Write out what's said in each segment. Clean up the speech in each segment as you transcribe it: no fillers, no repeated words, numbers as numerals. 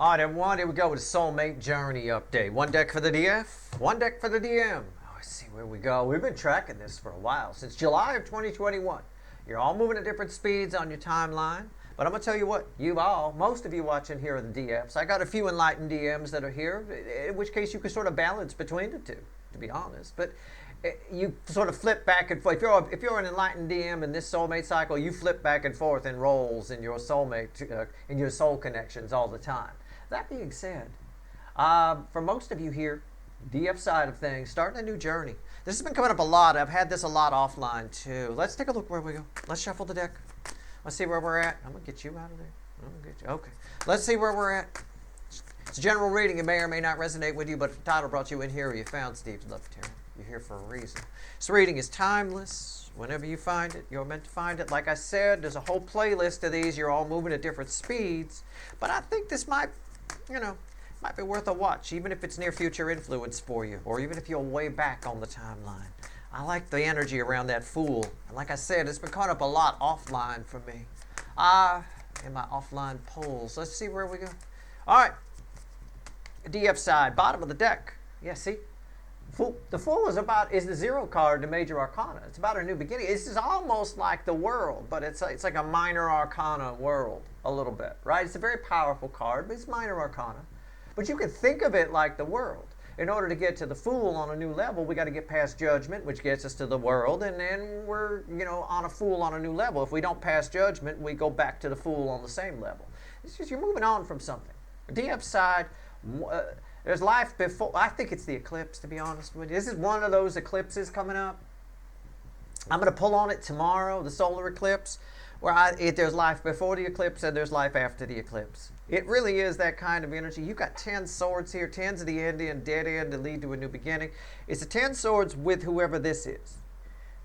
All right, everyone, here we go with the Soulmate Journey update. One deck for the DF, one deck for the DM. Oh, let's see where we go. We've been tracking this for a while, since July of 2021. You're all moving at different speeds on your timeline, but I'm going to tell you what, most of you watching here are the DFs. I got a few enlightened DMs that are here, in which case you can sort of balance between the two, to be honest. But you sort of flip back and forth. If you're an enlightened DM in this soulmate cycle, you flip back and forth in roles in your soulmate, in your soul connections all the time. That being said, for most of you here, DF side of things, starting a new journey. This has been coming up a lot. I've had this a lot offline too. Let's take a look where we go. Let's shuffle the deck. Let's see where we're at. I'm going to get you out of there. I'm going to get you. Okay. Let's see where we're at. It's a general reading. It may or may not resonate with you, but if the title brought you in here or you found Steve's Love Tarot, you're here for a reason. This reading is timeless. Whenever you find it, you're meant to find it. Like I said, there's a whole playlist of these. You're all moving at different speeds. But I think this might be worth a watch, even if it's near future influence for you, or even if you're way back on the timeline. I like the energy around that Fool. And like I said, it's been caught up a lot offline for me. In my offline polls. Let's see where we go. All right. DF side, bottom of the deck. Yeah, see? Fool. The Fool is the zero card to Major Arcana. It's about a new beginning. This is almost like the World, but it's like a minor Arcana world a little bit, right? It's a very powerful card, but it's minor Arcana. But you can think of it like the World. In order to get to the Fool on a new level, we got to get past Judgment, which gets us to the World, and then we're, on a Fool on a new level. If we don't pass Judgment, we go back to the Fool on the same level. It's just you're moving on from something. DF side, there's life before. I think it's the eclipse, to be honest with you. This is one of those eclipses coming up. I'm going to pull on it tomorrow, the solar eclipse, where there's life before the eclipse and there's life after the eclipse. It really is that kind of energy. You've got 10 swords here, 10s of the ending, dead end to lead to a new beginning. It's a 10 swords with whoever this is.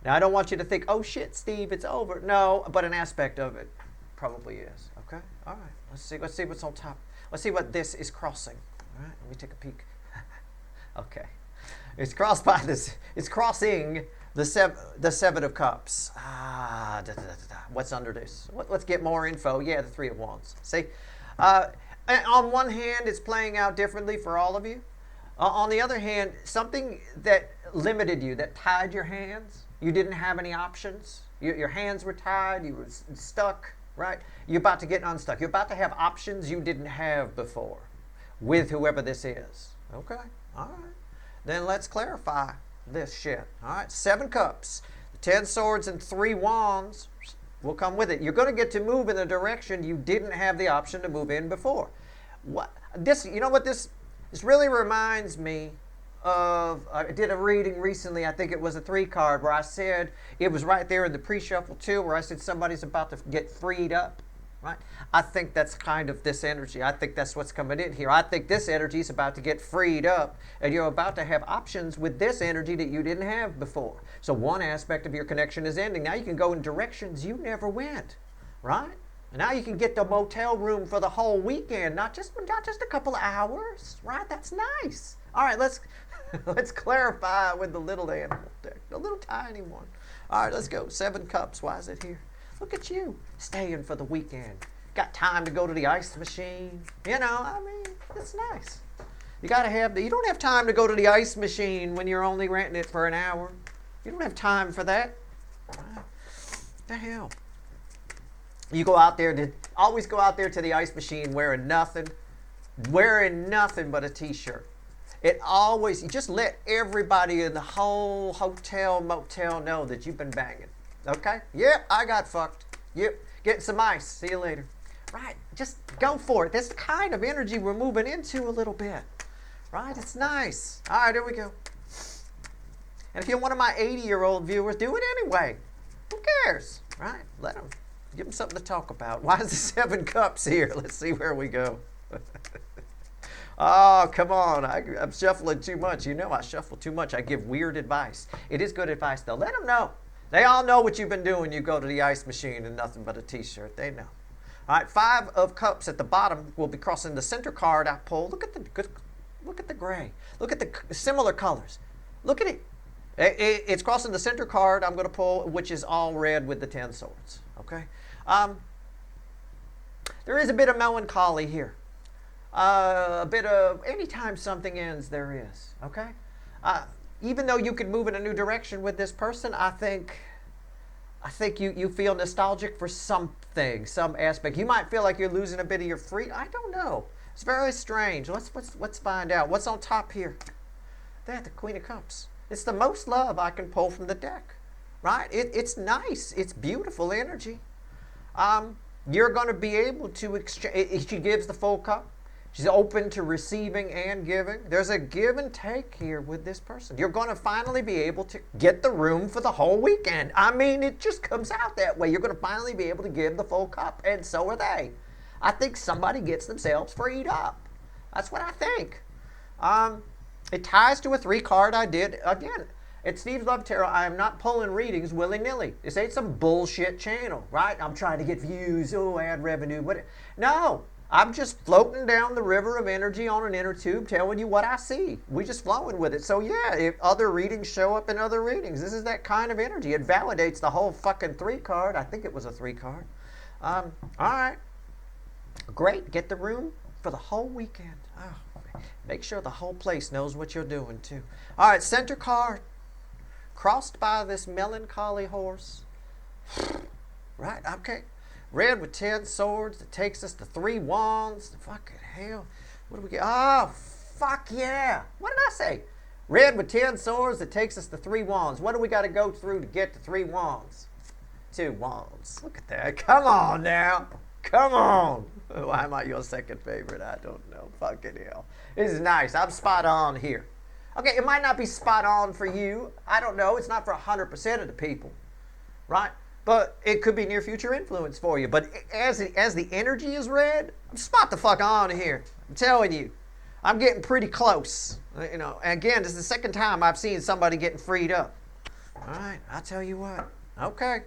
Now, I don't want you to think, oh shit, Steve, it's over. No, but an aspect of it probably is. Okay? All right. Let's see what's on top. Let's see what this is crossing. All right, let me take a peek. Okay. It's crossed by this. It's crossing the Seven of Cups. What's under this? Let's get more info. Yeah, the Three of Wands. See? On one hand, it's playing out differently for all of you. On the other hand, something that limited you, that tied your hands. You didn't have any options. Your hands were tied. You were stuck, right? You're about to get unstuck. You're about to have options you didn't have before with whoever this is. Okay? All right. Then let's clarify this shit. All right? 7 cups, 10 swords, and 3 wands will come with it. You're going to get to move in the direction you didn't have the option to move in before. This really reminds me of, I did a reading recently, I think it was a 3 card, where I said, it was right there in the pre-shuffle too, where I said somebody's about to get freed up. Right? I think that's kind of this energy. I think that's what's coming in here. I think this energy is about to get freed up, and you're about to have options with this energy that you didn't have before. So one aspect of your connection is ending. Now you can go in directions you never went, right? And now you can get the motel room for the whole weekend, not just a couple of hours, right? That's nice. All right, let's clarify with the little animal deck, the little tiny one. All right, let's go. 7 cups. Why is it here? Look at you, staying for the weekend. Got time to go to the ice machine. It's nice. You don't have time to go to the ice machine when you're only renting it for an hour. You don't have time for that. What the hell? You always go out there to the ice machine wearing nothing but a t-shirt. You just let everybody in the whole hotel, motel know that you've been banging. Okay? Yep, I got fucked. Yep, getting some ice. See you later. Right, just go for it. That's the kind of energy we're moving into a little bit. Right, it's nice. All right, here we go. And if you're one of my 80-year-old viewers, do it anyway. Who cares? Right, give them something to talk about. Why is the 7 cups here? Let's see where we go. Oh, come on. I'm shuffling too much. I shuffle too much. I give weird advice. It is good advice, though. Let them know. They all know what you've been doing. You go to the ice machine in nothing but a t-shirt. They know. All right, 5 of cups at the bottom will be crossing the center card I pulled. Look at the gray. Look at the similar colors. Look at it. It's crossing the center card I'm going to pull, which is all red with the 10 swords. Okay. There is a bit of melancholy here. A bit of anytime something ends, there is. Okay? Even though you could move in a new direction with this person, I think you feel nostalgic for something, some aspect. You might feel like you're losing a bit of your freedom. I don't know. It's very strange. Let's find out. What's on top here? There, the Queen of Cups. It's the most love I can pull from the deck, right? It's nice. It's beautiful energy. You're going to be able to exchange. She gives the full cup. She's open to receiving and giving. There's a give and take here with this person. You're going to finally be able to get the room for the whole weekend. I mean, it just comes out that way. You're going to finally be able to give the full cup, and so are they. I think somebody gets themselves freed up. That's what I think. It ties to a 3 card I did. Again, at Steve's Love Tarot, I am not pulling readings willy-nilly. This ain't some bullshit channel, right? I'm trying to get views, add revenue. No. I'm just floating down the river of energy on an inner tube telling you what I see. We just flowing with it. So yeah, if other readings show up in other readings, this is that kind of energy. It validates the whole fucking 3 card. I think it was a 3 card. All right. Great. Get the room for the whole weekend. Oh, make sure the whole place knows what you're doing too. All right, center card. Crossed by this melancholy horse. Right, okay. Red with 10 swords that takes us to 3 wands. Fucking hell. What do we get? Oh, fuck yeah. What did I say? Red with 10 swords that takes us to 3 wands. What do we got to go through to get to 3 wands? 2 wands. Look at that. Come on now. Come on. Why am I your second favorite? I don't know. Fucking hell. This is nice. I'm spot on here. Okay, it might not be spot on for you. I don't know. It's not for 100% of the people. Right? But it could be near future influence for you. But as the energy is red, I'm spot the fuck on here. I'm telling you. I'm getting pretty close. You know, and again, this is the second time I've seen somebody getting freed up. All right, I'll tell you what. Okay.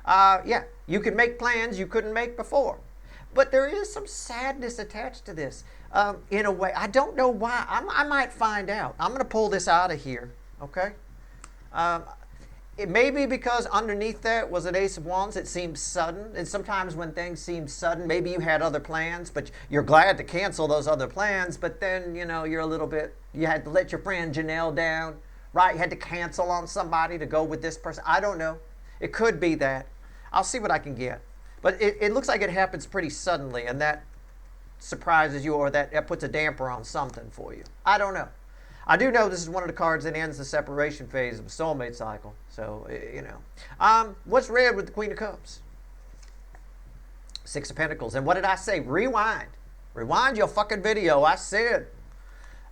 Yeah, you can make plans you couldn't make before. But there is some sadness attached to this. In a way, I don't know why. I might find out. I'm going to pull this out of here. Okay? It may be because underneath that was an Ace of Wands. It seems sudden. And sometimes when things seem sudden, maybe you had other plans, but you're glad to cancel those other plans. But then, you know, you're a little bit, you had to let your friend Janelle down, right? You had to cancel on somebody to go with this person. I don't know. It could be that. I'll see what I can get. But it looks like it happens pretty suddenly, and that surprises you, or that puts a damper on something for you. I don't know. I do know this is one of the cards that ends the separation phase of the soulmate cycle. So, you know. What's red with the Queen of Cups? 6 of Pentacles. And what did I say? Rewind. Rewind your fucking video. I said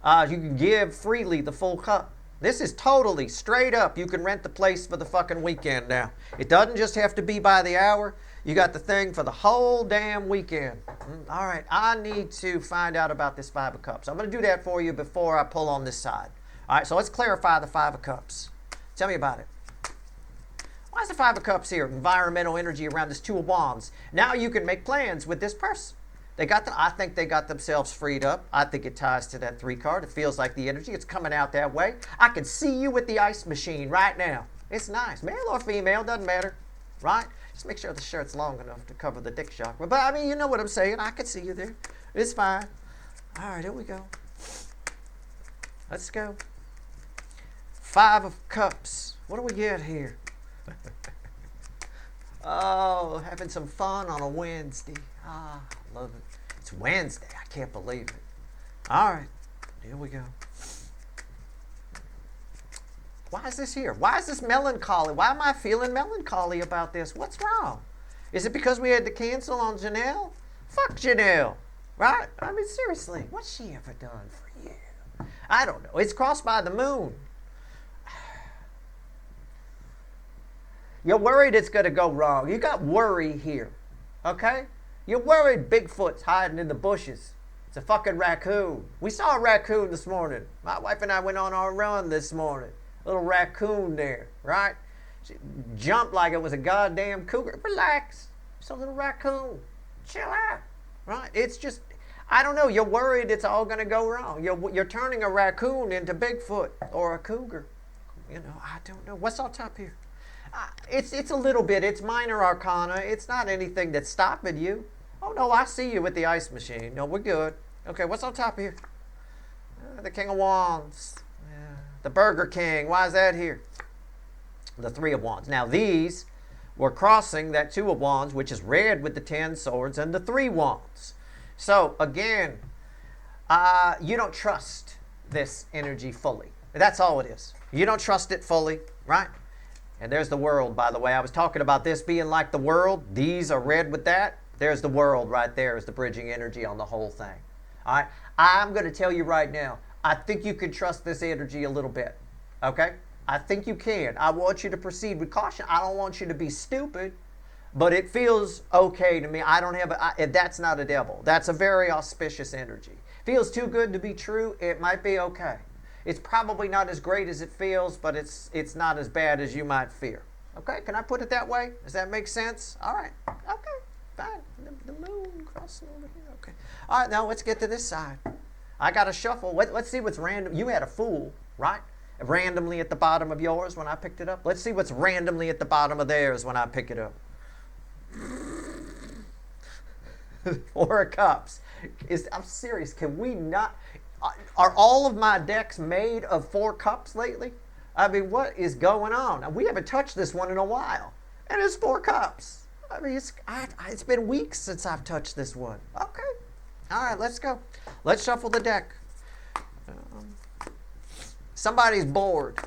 you can give freely the full cup. This is totally straight up. You can rent the place for the fucking weekend now. It doesn't just have to be by the hour. You got the thing for the whole damn weekend. All right, I need to find out about this 5 of Cups. I'm going to do that for you before I pull on this side. All right, so let's clarify the 5 of Cups. Tell me about it. Why is the 5 of Cups here? Environmental energy around this 2 of Wands. Now you can make plans with this person. I think they got themselves freed up. I think it ties to that 3 card. It feels like the energy. It's coming out that way. I can see you with the ice machine right now. It's nice. Male or female, doesn't matter. Right? Just make sure the shirt's long enough to cover the dick chakra. But I mean, you know what I'm saying. I can see you there. It's fine. All right, here we go. Let's go. 5 of Cups. What do we get here? Oh, having some fun on a Wednesday. Ah, love it. It's Wednesday. I can't believe it. All right, here we go. Why is this here? Why is this melancholy? Why am I feeling melancholy about this? What's wrong? Is it because we had to cancel on Janelle? Fuck Janelle, right? I mean, seriously, what's she ever done for you? I don't know. It's crossed by the moon. You're worried it's going to go wrong. You got worry here, okay? You're worried Bigfoot's hiding in the bushes. It's a fucking raccoon. We saw a raccoon this morning. My wife and I went on our run this morning. Little raccoon there, right? She jumped like it was a goddamn cougar. Relax. It's a little raccoon. Chill out, right? It's just, I don't know. You're worried it's all going to go wrong. You're turning a raccoon into Bigfoot or a cougar. You know, I don't know. What's on top here? It's a little bit. It's minor arcana. It's not anything that's stopping you. Oh, no, I see you with the ice machine. No, we're good. Okay, what's on top of here? The King of Wands. Yeah. The Burger King. Why is that here? The Three of Wands. Now these were crossing that Two of Wands, which is red with the 10 swords, and the Three Wands. So again, you don't trust this energy fully. That's all it is. You don't trust it fully, right? And there's the world, by the way. I was talking about this being like the world. These are red with that. There's the world right there is the bridging energy on the whole thing. All right? I'm going to tell you right now, I think you can trust this energy a little bit. Okay? I think you can. I want you to proceed with caution. I don't want you to be stupid, but it feels okay to me. I don't have that's not a devil. That's a very auspicious energy. Feels too good to be true. It might be okay. It's probably not as great as it feels, but it's not as bad as you might fear. Okay? Can I put it that way? Does that make sense? All right. Okay. Fine. The moon crossing over here. Okay. All right. Now let's get to this side. I got to shuffle. Let's see what's random. You had a Fool, right? Randomly at the bottom of yours when I picked it up. Let's see what's randomly at the bottom of theirs when I pick it up. Four of Cups. I'm serious. Can we not? Are all of my decks made of 4 cups lately? I mean, what is going on? We haven't touched this one in a while. And it's 4 cups. I mean, it's been weeks since I've touched this one. Okay. All right, let's go. Let's shuffle the deck. Somebody's bored.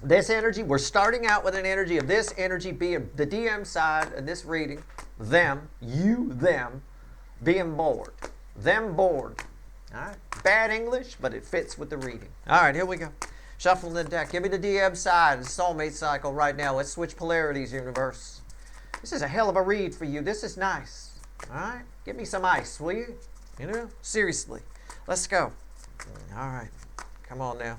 This energy, we're starting out with an energy of this energy being the DM side of this reading. Them, being bored. Them bored. All right. Bad English, but it fits with the reading. All right, here we go. Shuffling the deck. Give me the DM side, the soulmate cycle right now. Let's switch polarities, universe. This is a hell of a read for you. This is nice. All right. Give me some ice, will you? You know, seriously. Let's go. All right. Come on now.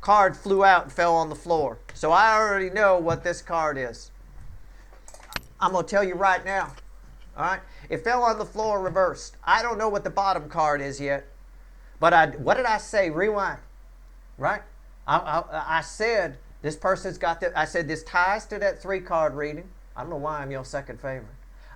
Card flew out and fell on the floor. So I already know what this card is. I'm going to tell you right now. All right? It fell on the floor reversed. I don't know what the bottom card is yet. But what did I say? Rewind. Right? I said this person's got the. I said this ties to that 3-card reading. I don't know why I'm your second favorite.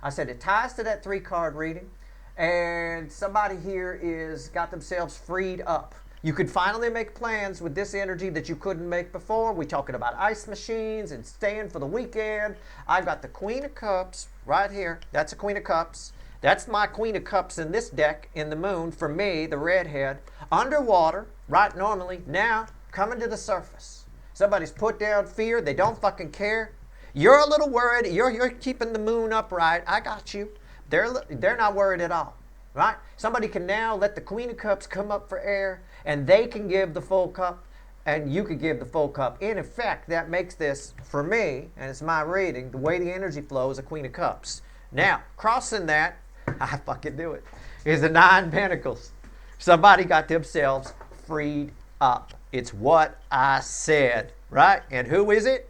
I said it ties to that 3-card reading. And somebody here got themselves freed up. You could finally make plans with this energy that you couldn't make before. We're talking about ice machines and staying for the weekend. I've got the Queen of Cups right here. That's a Queen of Cups. That's my Queen of Cups in this deck in the moon for me, the redhead. Underwater, right normally. Now, coming to the surface. Somebody's put down fear. They don't fucking care. You're a little worried. You're keeping the moon upright. I got you. They're not worried at all. Right? Somebody can now let the Queen of Cups come up for air, and they can give the full cup, and you can give the full cup. In effect, that makes this, for me, and it's my reading, the way the energy flows, a Queen of Cups. Now, crossing that, I fucking do it, is the 9 Pentacles. Somebody got themselves freed up. It's what I said, right? And who is it?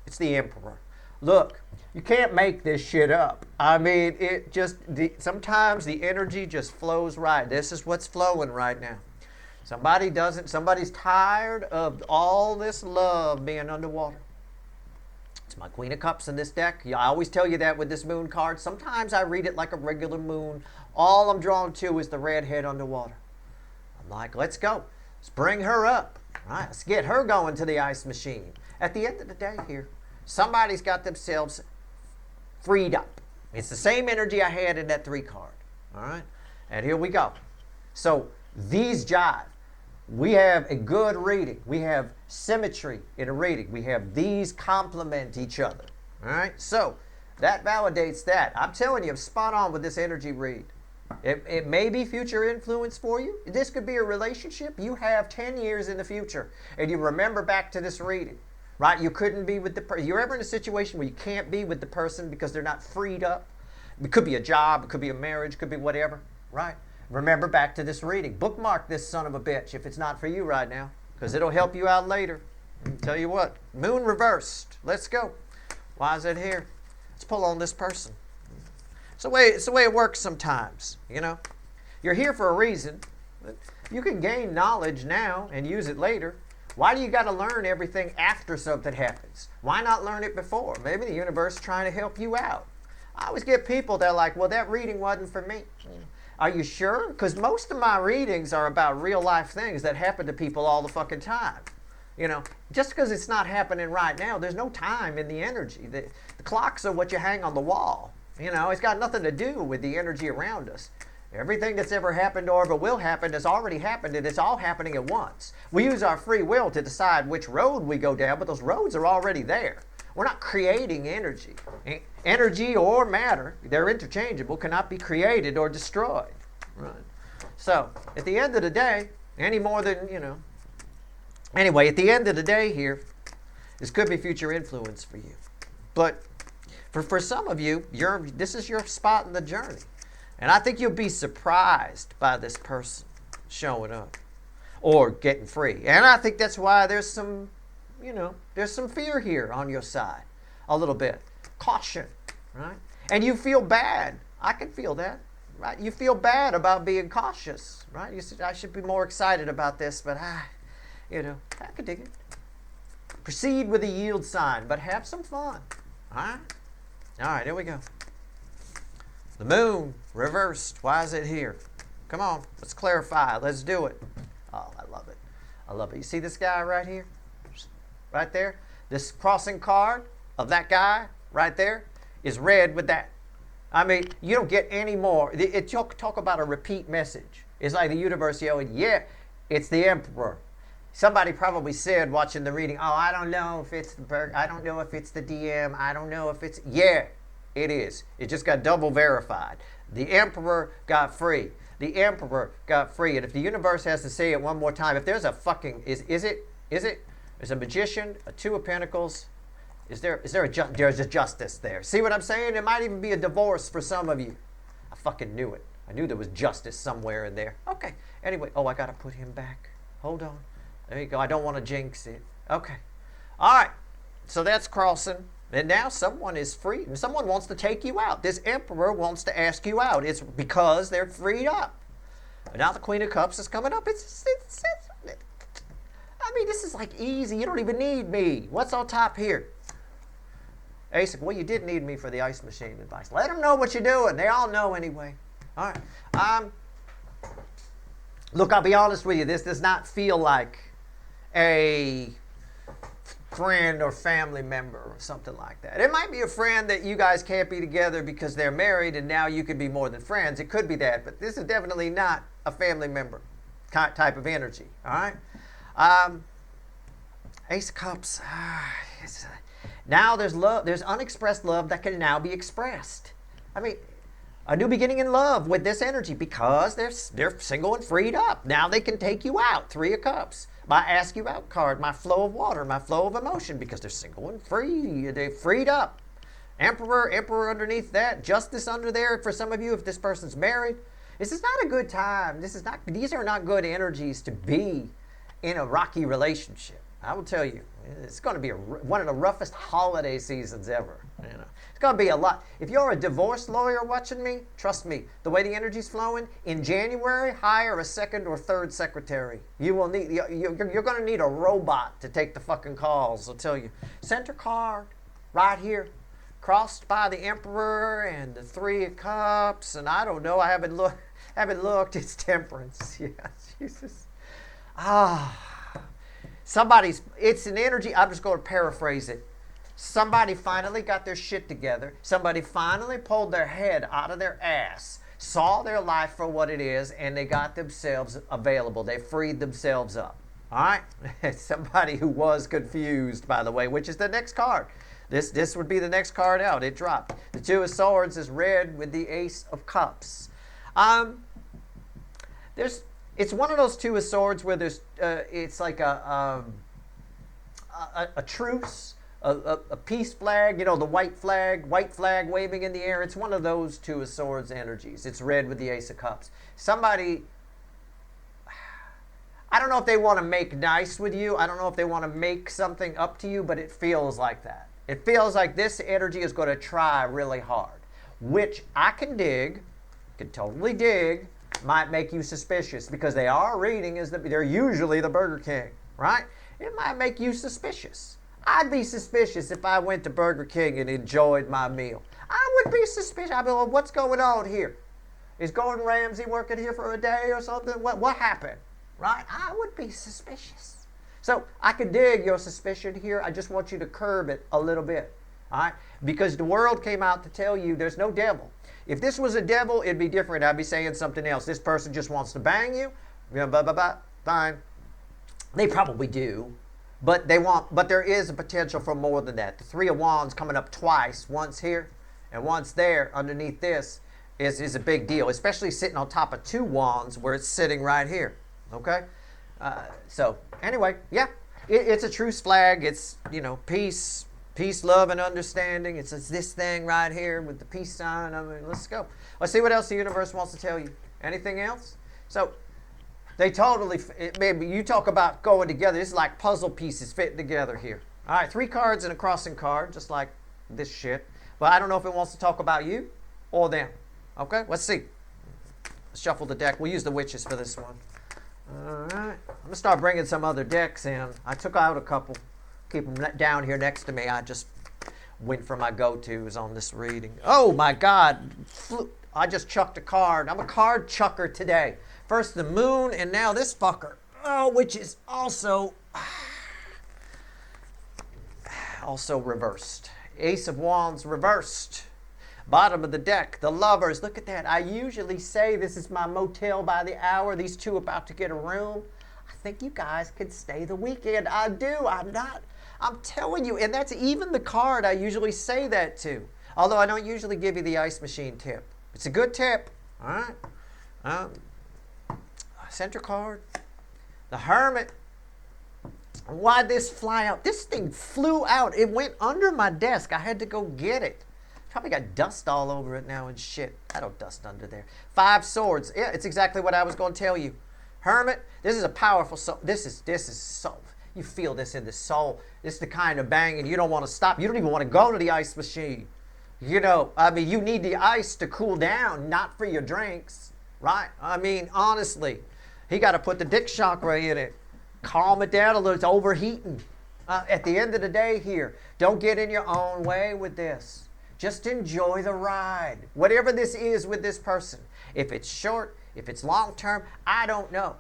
It's the Emperor. Look. You can't make this shit up. I mean, sometimes the energy just flows right. This is what's flowing right now. Somebody's tired of all this love being underwater. It's my Queen of Cups in this deck. Yeah, I always tell you that with this moon card. Sometimes I read it like a regular moon. All I'm drawn to is the redhead underwater. I'm like, let's go. Let's bring her up. All right, let's get her going to the ice machine. At the end of the day here, somebody's got themselves freed up. It's the same energy I had in that 3-card. All right? And here we go. So these jive. We have a good reading. We have symmetry in a reading. We have these complement each other. All right? So that validates that. I'm telling you, I'm spot on with this energy read. It may be future influence for you. This could be a relationship you have 10 years in the future. And you remember back to this reading. Right? You couldn't be with the person. You're ever in a situation where you can't be with the person because they're not freed up. It could be a job. It could be a marriage. It could be whatever. Right? Remember back to this reading. Bookmark this son of a bitch if it's not for you right now, because it'll help you out later. I'll tell you what. Moon reversed. Let's go. Why is it here? Let's pull on this person. It's the way it works sometimes. You know? You're here for a reason. You can gain knowledge now and use it later. Why do you got to learn everything after something happens? Why not learn it before? Maybe the universe is trying to help you out. I always get people that are like, well, that reading wasn't for me. Are you sure? Because most of my readings are about real life things that happen to people all the fucking time. You know, just because it's not happening right now, there's no time in the energy. The clocks are what you hang on the wall. You know, it's got nothing to do with the energy around us. Everything that's ever happened or ever will happen has already happened, and it's all happening at once. We use our free will to decide which road we go down, but those roads are already there. We're not creating energy. Energy or matter, they're interchangeable, cannot be created or destroyed. Right. So, at the end of the day, any more than, you know. Anyway, at the end of the day here, this could be future influence for you. But for some of you, this is your spot in the journey. And I think you'll be surprised by this person showing up or getting free. And I think that's why there's some, you know, there's some fear here on your side. A little bit. Caution, right? And you feel bad. I can feel that, right? You feel bad about being cautious, right? You say, I should be more excited about this, but you know, I could dig it. Proceed with a yield sign, but have some fun. All right? All right, here we go. The moon reversed. Why is it here? Come on, let's clarify. Let's do it. Oh, I love it. I love it. You see this guy right here? Right there? This crossing card of that guy right there is red with that. I mean, you don't get any more. Talk about a repeat message. It's like the universe yelling, yeah, it's the emperor. Somebody probably said watching the reading, oh, I don't know if it's the Berg, I don't know if it's the DM, I don't know if it's, yeah, it is. It just got double verified. The emperor got free. The emperor got free. And if the universe has to say it one more time, if there's a fucking, is it? There's a magician, a two of pentacles. There's a justice there. See what I'm saying? It might even be a divorce for some of you. I fucking knew it. I knew there was justice somewhere in there. Okay. Anyway, oh, I got to put him back. Hold on. There you go. I don't want to jinx it. Okay. All right. So that's crossing. And now someone is free. And someone wants to take you out. This emperor wants to ask you out. It's because they're freed up. And now the Queen of Cups is coming up. I mean, this is like easy. You don't even need me. What's on top here? Ace, well, you did need me for the ice machine advice. Let them know what you're doing. They all know anyway. All right. Look, I'll be honest with you. This does not feel like a friend or family member or something like that. It might be a friend that you guys can't be together because they're married and now you can be more than friends. It could be that, but this is definitely not a family member type of energy. All right. Ace of Cups. Now there's love. There's unexpressed love that can now be expressed. I mean, a new beginning in love with this energy because they're single and freed up. Now they can take you out. Three of Cups. My ask you out card, my flow of water, my flow of emotion, because they're single and free. They're freed up. Emperor underneath that. Justice under there for some of you if this person's married. This is not a good time. These are not good energies to be in a rocky relationship. I will tell you, it's going to be one of the roughest holiday seasons ever. You know, it's going to be a lot. If you're a divorce lawyer watching me, trust me, the way the energy's flowing, in January, hire a second or third secretary. You're going to need a robot to take the fucking calls. I'll tell you. Center card, right here, crossed by the Emperor and the Three of Cups, and I don't know. I haven't looked. It's Temperance. Yeah, Jesus. It's an energy, I'm just going to paraphrase it. Somebody finally got their shit together. Somebody finally pulled their head out of their ass, saw their life for what it is, and they got themselves available. They freed themselves up. All right? Somebody who was confused, by the way, which is the next card. This would be the next card out. It dropped. The Two of Swords is red with the Ace of Cups. It's one of those Two of Swords where there's it's like a truce, a peace flag, you know, the white flag waving in the air. It's one of those Two of Swords energies. It's red with the Ace of Cups. Somebody, I don't know if they want to make nice with you. I don't know if they want to make something up to you, but it feels like that. It feels like this energy is going to try really hard, which I can totally dig. Might make you suspicious because they are reading they're usually the Burger King, right? It might make you suspicious. I'd be suspicious if I went to Burger King and enjoyed my meal. I would be suspicious. I'd be like, what's going on here? Is Gordon Ramsay working here for a day or something? What happened? Right? I would be suspicious. So I could dig your suspicion here. I just want you to curb it a little bit. All right? Because the world came out to tell you there's no devil. If this was a devil, it'd be different. I'd be saying something else. This person just wants to bang you. Fine. They probably do. But there is a potential for more than that. The Three of Wands coming up twice, once here and once there underneath this is a big deal, especially sitting on top of two wands where it's sitting right here. Okay? So anyway, yeah, it's a truce flag. It's, peace, love, and understanding. It's this thing right here with the peace sign. I mean, let's go. Let's see what else the universe wants to tell you. Anything else? So they totally, maybe you talk about going together. This is like puzzle pieces fitting together here. All right, 3 cards and a crossing card, just like this shit. But I don't know if it wants to talk about you or them. Okay, let's see. Let's shuffle the deck. We'll use the witches for this one. All right, I'm going to start bringing some other decks in. I took out a couple. Keep them down here next to me. I just went for my go-tos on this reading. Oh, my God. I just chucked a card. I'm a card chucker today. First the moon, and now this fucker. Oh, which is also reversed. Ace of Wands reversed. Bottom of the deck, the lovers. Look at that. I usually say this is my motel by the hour. These two about to get a room. I think you guys could stay the weekend. I do. I'm telling you. And that's even the card I usually say that to. Although I don't usually give you the ice machine tip. It's a good tip. All right. Center card. The Hermit. Why'd this fly out? This thing flew out. It went under my desk. I had to go get it. Probably got dust all over it now and shit. I don't dust under there. 5 swords. Yeah, it's exactly what I was going to tell you. Hermit, this is a powerful soul. This is soul. You feel this in the soul. This is the kind of banging you don't want to stop. You don't even want to go to the ice machine. You need the ice to cool down, not for your drinks, right? I mean, honestly, he got to put the dick chakra in it. Calm it down a little. It's overheating. At the end of the day here, don't get in your own way with this. Just enjoy the ride. Whatever this is with this person. If it's short, if it's long term, I don't know.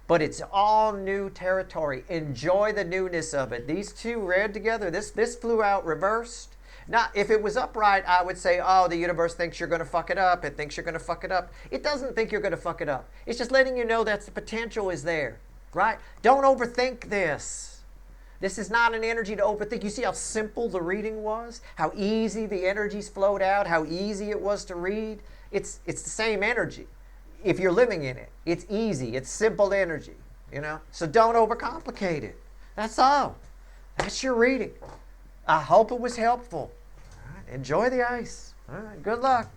But it's all new territory. Enjoy the newness of it. These two read together. This flew out reversed. Now, if it was upright, I would say, oh, the universe thinks you're going to fuck it up. It thinks you're going to fuck it up. It doesn't think you're going to fuck it up. It's just letting you know that the potential is there, right? Don't overthink this. This is not an energy to overthink. You see how simple the reading was? How easy the energies flowed out? How easy it was to read? It's the same energy. If you're living in it, it's easy. It's simple energy, So don't overcomplicate it. That's all. That's your reading. I hope it was helpful. All right, enjoy the ice. All right, good luck.